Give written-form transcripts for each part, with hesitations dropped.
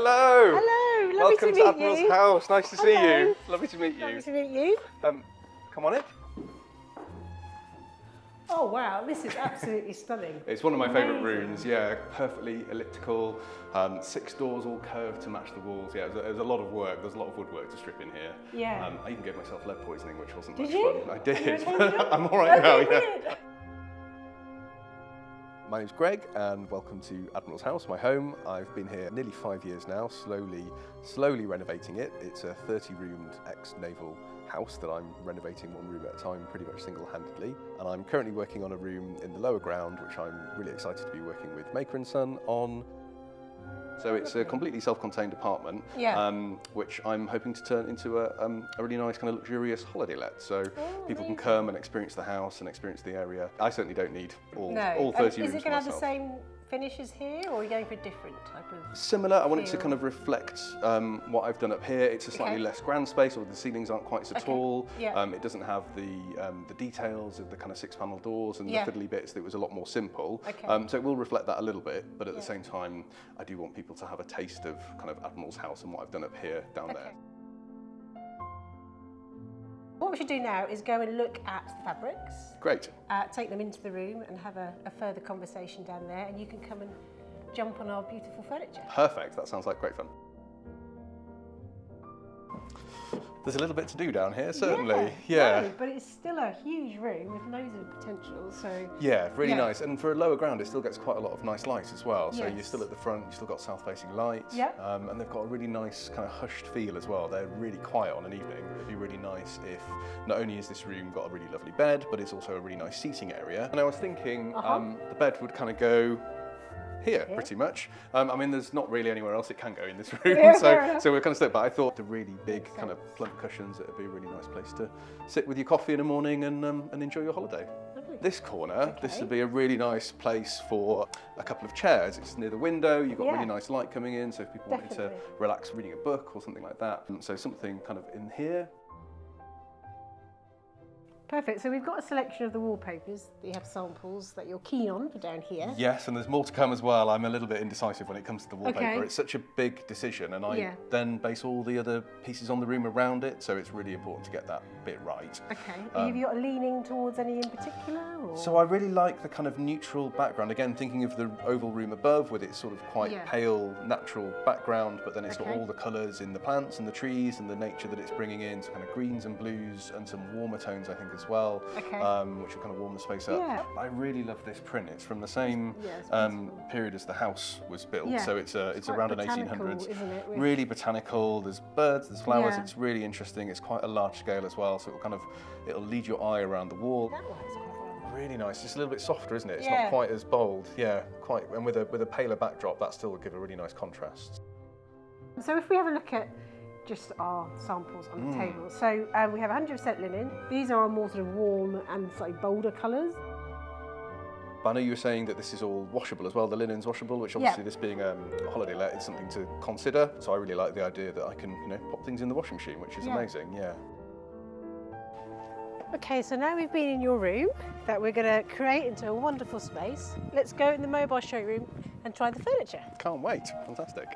Hello. Hello, lovely Welcome to meet Admiral's you. House. Nice to see Hello. you. Lovely to meet you. Lovely to meet you. Come on in. Oh wow, this is absolutely stunning. It's one of my favourite Amazing. rooms. Yeah, perfectly elliptical. 6 doors all curved to match the walls. Yeah, it was a lot of work. There's a lot of woodwork to strip in here. Yeah. I even gave myself lead poisoning, which wasn't Did much you? fun. I did. Are you okay now? I'm all right now. Okay, Yeah. brilliant. My name's Greg and welcome to Admiral's House, my home. I've been here nearly 5 years now, slowly renovating it. It's a 30-roomed ex-naval house that I'm renovating one room at a time, pretty much single-handedly. And I'm currently working on a room in the lower ground, which I'm really excited to be working with Maker&Son on. So it's a completely self-contained apartment, which I'm hoping to turn into a really nice kind of luxurious holiday let. So people can come and experience the house and experience the area. I certainly don't need all 30 rooms Is it going to have the myself. same finishes here, or are you going for a different type of Similar. I want it to feel? kind of reflect what I've done up here. It's a slightly less grand space, or the ceilings aren't quite so tall. Yeah. It doesn't have the details of the kind of 6-panel doors and the fiddly bits. That was a lot more simple. So it will reflect that a little bit, but at the same time, I do want people to have a taste of kind of Admiral's House and what I've done up here down there. What we should do now is go and look at the fabrics. Great. Take them into the room and have a further conversation down there, and you can come and jump on our beautiful furniture. Perfect. That sounds like great fun. There's a little bit to do down here, certainly. Yeah. No, but it's still a huge room with loads of potential. So yeah, really nice. And for a lower ground, it still gets quite a lot of nice light as well. So Yes. you're still at the front, you've still got south-facing light. Yeah. And they've got a really nice kind of hushed feel as well. They're really quiet on an evening. It'd be really nice if not only is this room got a really lovely bed, but it's also a really nice seating area. And I was thinking the bed would kind of go here, pretty much. I mean, there's not really anywhere else it can go in this room, so we're kind of stuck. But I thought the really big kind of plump cushions, it'd be a really nice place to sit with your coffee in the morning and enjoy your holiday. Lovely. This corner, this would be a really nice place for a couple of chairs. It's near the window, you've got really nice light coming in, so if people wanted to relax reading a book or something like that. So something kind of in here. Perfect. So we've got a selection of the wallpapers that you have samples that you're keen on for down here. Yes, and there's more to come as well. I'm a little bit indecisive when it comes to the wallpaper. Okay. It's such a big decision, and I then base all the other pieces on the room around it, so it's really important to get that bit right. Okay. Have you got a leaning towards any in particular? Or? So I really like the kind of neutral background. Again, thinking of the oval room above with its sort of quite pale, natural background, but then it's got all the colours in the plants and the trees and the nature that it's bringing in, so kind of greens and blues and some warmer tones, I think, as well, which will kind of warm the space up. Yeah. I really love this print. It's from the same period as the house was built, so it's around an 1800s. Isn't it? Really botanical. There's birds, there's flowers. It's really interesting. It's quite a large scale as well, so it'll lead your eye around the wall. That works quite well. Really nice. Just a little bit softer, isn't it? It's not quite as bold. Yeah, quite. And with a paler backdrop, that still will give a really nice contrast. So if we have a look at just our samples on the table. So we have 100% linen. These are more sort of warm and slightly bolder colours. But I know you were saying that this is all washable as well. The linen's washable, which obviously this being a holiday let is something to consider. So I really like the idea that I can, pop things in the washing machine, which is amazing. Yeah. Okay, so now we've been in your room that we're going to create into a wonderful space. Let's go in the mobile showroom and try the furniture. Can't wait. Fantastic.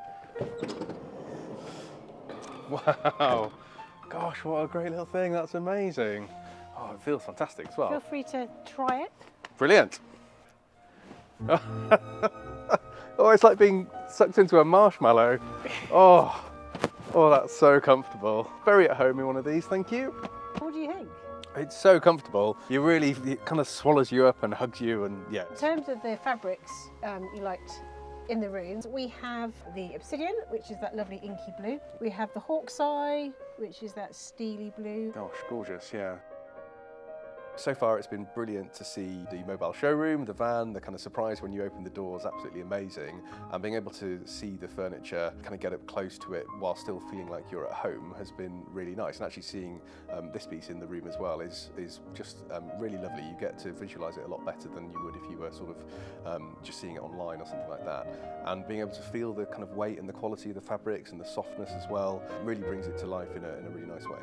Wow. Gosh, what a great little thing. That's amazing. Oh, it feels fantastic as well. Feel free to try it. Brilliant. Oh, it's like being sucked into a marshmallow. Oh, that's so comfortable. Very at home in one of these, thank you. What do you think? It's so comfortable. It kind of swallows you up and hugs you, and yeah. In terms of the fabrics you liked in the rooms, we have the obsidian, which is that lovely inky blue. We have the hawk's eye, which is that steely blue. Gosh, gorgeous, yeah. So far it's been brilliant to see the mobile showroom, the van, the kind of surprise when you open the doors, absolutely amazing. And being able to see the furniture, kind of get up close to it while still feeling like you're at home has been really nice. And actually seeing this piece in the room as well is just really lovely. You get to visualise it a lot better than you would if you were sort of just seeing it online or something like that. And being able to feel the kind of weight and the quality of the fabrics and the softness as well really brings it to life in a really nice way.